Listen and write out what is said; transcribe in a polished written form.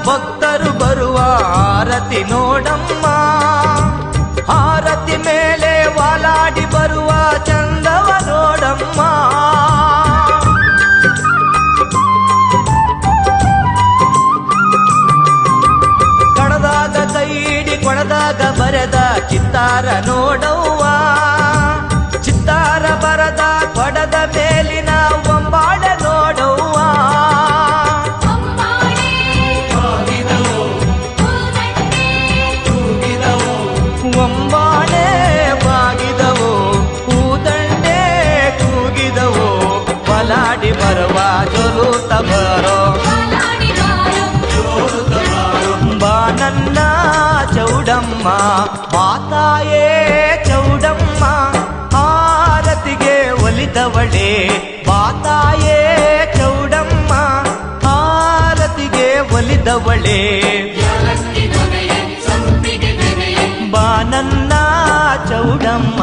ಭಕ್ತರು ಬರುವ ಆರತಿ ನೋಡಮ್ಮ, ಆರತಿ ಮೇಲೆ ವಾಲಾಡಿ ಬರುವ ಚಂದವ ನೋಡಮ್ಮ. ಕಣದಾಗ ಕೈಡಿ ಕೊಣದಾಗ ಬರೆದ ಚಿತ್ತಾರ ನೋಡವ್ವ, ಚಿತ್ತಾರ ಬರದ ಕೊಡದ ಮೇಲಿನ ಒಂಬಾಳೆ ನೋಡವ್ವ. ಒಂಬಾಳೆ ಬಾಗಿದವು ಹೂದಂಡೆ ಕೂಗಿದವು, ಬಲಾಡಿ ಬರುವ ಜೊಲುತ ಬರೋ ಬಾ ನನ್ನ ಚೌಡಮ್ಮ, ಮಾತಾಯೇ ಚೌಡಮ್ಮ. ಆರತಿಗೆ ಒಲಿದವಳೆ ಬಾತಾಯೇ ಚೌಡಮ್ಮ, ಆರತಿಗೆ ಒಲಿದವಳೆ ಬಾ ನನ್ನ ಚೌಡಮ್ಮ.